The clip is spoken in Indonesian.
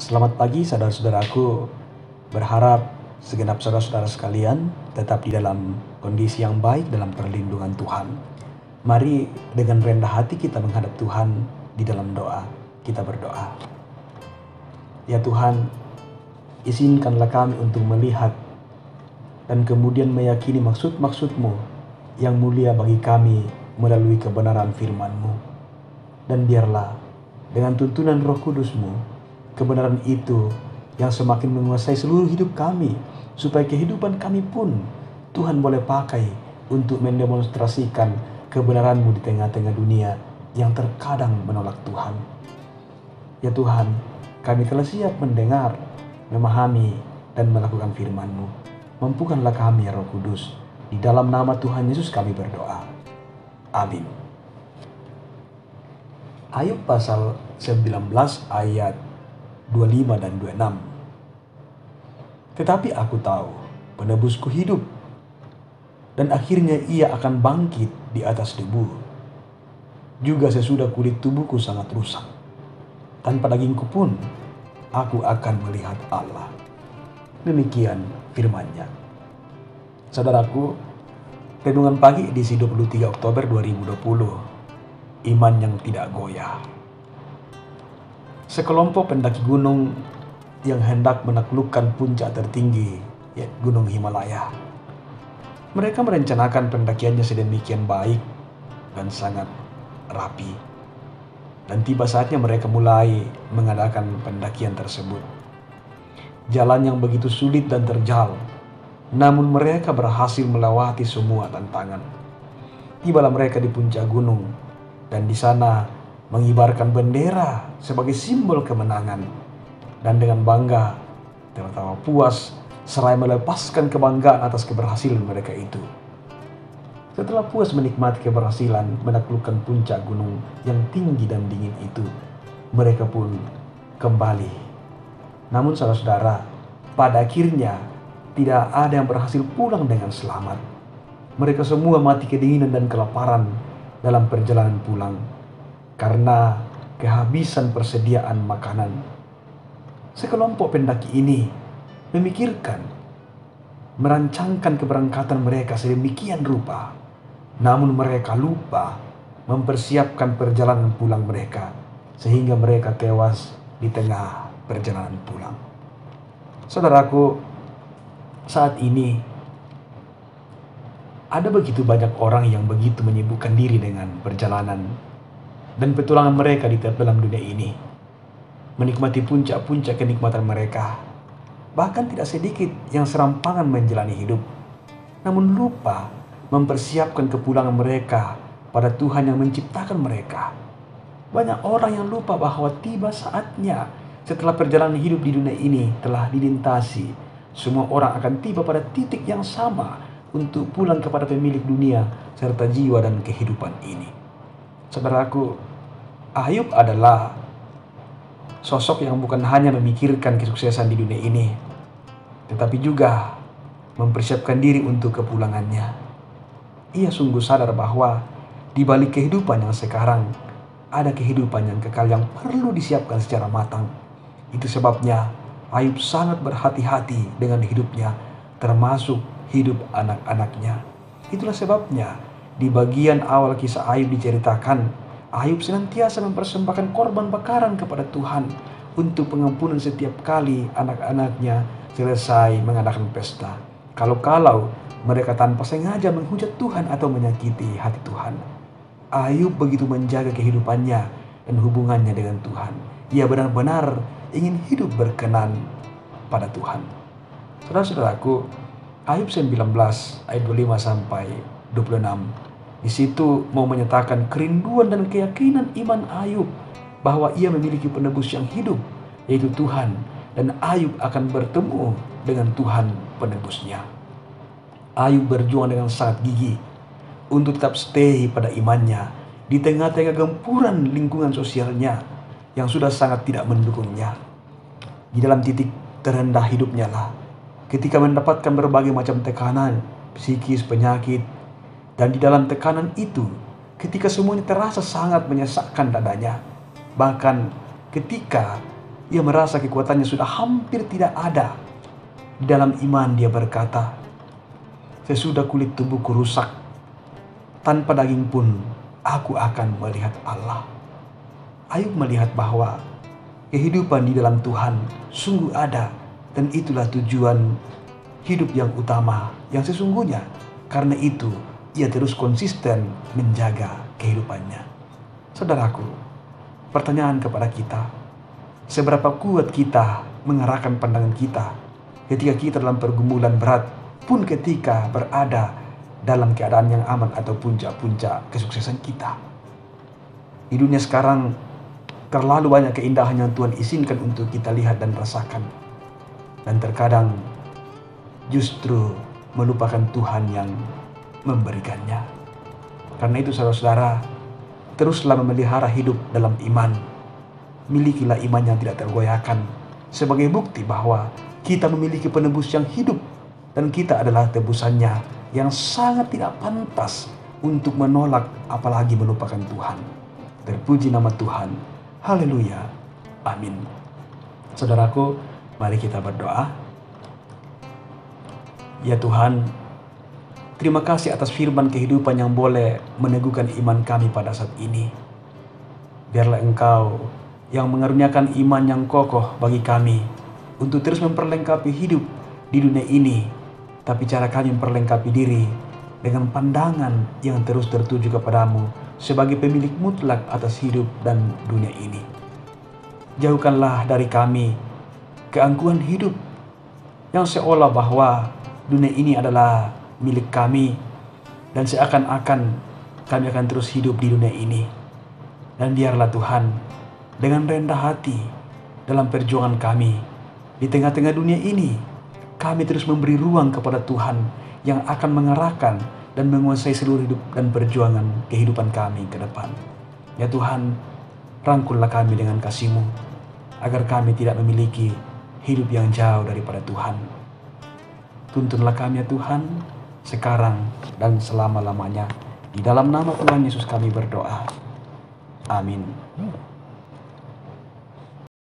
Selamat pagi saudara-saudaraku. Berharap segenap saudara-saudara sekalian tetap di dalam kondisi yang baik dalam perlindungan Tuhan. Mari dengan rendah hati kita menghadap Tuhan di dalam doa. Kita berdoa. Ya Tuhan, izinkanlah kami untuk melihat dan kemudian meyakini maksud-maksud-Mu yang mulia bagi kami melalui kebenaran firman-Mu. Dan biarlah dengan tuntunan Roh Kudus-Mu, kebenaran itu yang semakin menguasai seluruh hidup kami, supaya kehidupan kami pun Tuhan boleh pakai untuk mendemonstrasikan kebenaran-Mu di tengah-tengah dunia yang terkadang menolak Tuhan. Ya Tuhan, kami telah siap mendengar, memahami, dan melakukan firman-Mu. Mampukanlah kami ya Roh Kudus. Di dalam nama Tuhan Yesus kami berdoa. Amin. Ayub pasal 19 ayat 25 dan 26. Tetapi aku tahu penebusku hidup, dan akhirnya ia akan bangkit di atas debu. Juga sesudah kulit tubuhku sangat rusak, tanpa dagingku pun aku akan melihat Allah. Demikian firman-Nya. Saudaraku, renungan pagi edisi 23 Oktober 2020. Iman yang tidak goyah. Sekelompok pendaki gunung yang hendak menaklukkan puncak tertinggi, yaitu Gunung Himalaya. Mereka merencanakan pendakiannya sedemikian baik dan sangat rapi. Dan tiba saatnya mereka mulai mengadakan pendakian tersebut. Jalan yang begitu sulit dan terjal, namun mereka berhasil melewati semua tantangan. Tibalah mereka di puncak gunung, dan di sana mengibarkan bendera sebagai simbol kemenangan. Dan dengan bangga, tertawa puas, seraya melepaskan kebanggaan atas keberhasilan mereka itu. Setelah puas menikmati keberhasilan menaklukkan puncak gunung yang tinggi dan dingin itu, mereka pun kembali. Namun saudara-saudara, pada akhirnya tidak ada yang berhasil pulang dengan selamat. Mereka semua mati kedinginan dan kelaparan dalam perjalanan pulang karena kehabisan persediaan makanan. Sekelompok pendaki ini memikirkan, merancangkan keberangkatan mereka sedemikian rupa, namun mereka lupa mempersiapkan perjalanan pulang mereka, sehingga mereka tewas di tengah perjalanan pulang. Saudaraku, saat ini ada begitu banyak orang yang begitu menyibukkan diri dengan perjalanan dan petualangan mereka di dalam dunia ini, menikmati puncak-puncak kenikmatan mereka. Bahkan tidak sedikit yang serampangan menjalani hidup, namun lupa mempersiapkan kepulangan mereka pada Tuhan yang menciptakan mereka. Banyak orang yang lupa bahwa tiba saatnya setelah perjalanan hidup di dunia ini telah dilintasi, semua orang akan tiba pada titik yang sama untuk pulang kepada pemilik dunia serta jiwa dan kehidupan ini. Saudaraku, Ayub adalah sosok yang bukan hanya memikirkan kesuksesan di dunia ini, tetapi juga mempersiapkan diri untuk kepulangannya. Ia sungguh sadar bahwa di balik kehidupan yang sekarang ada kehidupan yang kekal yang perlu disiapkan secara matang. Itu sebabnya Ayub sangat berhati-hati dengan hidupnya, termasuk hidup anak-anaknya. Itulah sebabnya di bagian awal kisah Ayub diceritakan, Ayub senantiasa mempersembahkan korban bakaran kepada Tuhan untuk pengampunan setiap kali anak-anaknya selesai mengadakan pesta. Kalau-kalau mereka tanpa sengaja menghujat Tuhan atau menyakiti hati Tuhan. Ayub begitu menjaga kehidupannya dan hubungannya dengan Tuhan. Ia benar-benar ingin hidup berkenan pada Tuhan. Saudara-saudaraku, Ayub 19 ayat 25 sampai 26. Di situ mau menyatakan kerinduan dan keyakinan iman Ayub bahwa ia memiliki penebus yang hidup, yaitu Tuhan, dan Ayub akan bertemu dengan Tuhan penebusnya. Ayub berjuang dengan sangat gigih untuk tetap stay pada imannya di tengah-tengah gempuran lingkungan sosialnya yang sudah sangat tidak mendukungnya. Di dalam titik terendah hidupnya lah, ketika mendapatkan berbagai macam tekanan, psikis, penyakit, dan di dalam tekanan itu, ketika semuanya terasa sangat menyesakkan dadanya, bahkan ketika ia merasa kekuatannya sudah hampir tidak ada. Di dalam iman dia berkata, sesudah kulit tubuhku rusak, tanpa daging pun aku akan melihat Allah. Ayub melihat bahwa kehidupan di dalam Tuhan sungguh ada, dan itulah tujuan hidup yang utama yang sesungguhnya. Karena itu ia terus konsisten menjaga kehidupannya. Saudaraku, pertanyaan kepada kita, seberapa kuat kita mengarahkan pandangan kita ketika kita dalam pergumulan berat, pun ketika berada dalam keadaan yang aman atau puncak-puncak kesuksesan kita. Di dunia sekarang terlalu banyak keindahan yang Tuhan izinkan untuk kita lihat dan rasakan, dan terkadang justru melupakan Tuhan yang memberikannya. Karena itu saudara-saudara, teruslah memelihara hidup dalam iman. Milikilah iman yang tidak tergoyahkan, sebagai bukti bahwa kita memiliki penebus yang hidup, dan kita adalah tebusannya yang sangat tidak pantas untuk menolak apalagi melupakan Tuhan. Terpuji nama Tuhan. Haleluya. Amin. Saudaraku, mari kita berdoa. Ya Tuhan, terima kasih atas firman kehidupan yang boleh meneguhkan iman kami pada saat ini. Biarlah Engkau yang mengaruniakan iman yang kokoh bagi kami untuk terus memperlengkapi hidup di dunia ini, tapi cara kami memperlengkapi diri dengan pandangan yang terus tertuju kepadamu sebagai pemilik mutlak atas hidup dan dunia ini. Jauhkanlah dari kami keangkuhan hidup yang seolah bahwa dunia ini adalah milik kami, dan seakan-akan kami akan terus hidup di dunia ini. Dan biarlah Tuhan, dengan rendah hati dalam perjuangan kami di tengah-tengah dunia ini, kami terus memberi ruang kepada Tuhan yang akan mengarahkan dan menguasai seluruh hidup dan perjuangan kehidupan kami ke depan. Ya Tuhan, rangkullah kami dengan kasih-Mu, agar kami tidak memiliki hidup yang jauh daripada Tuhan. Tuntunlah kami ya Tuhan, sekarang dan selama-lamanya. Di dalam nama Tuhan Yesus kami berdoa. Amin.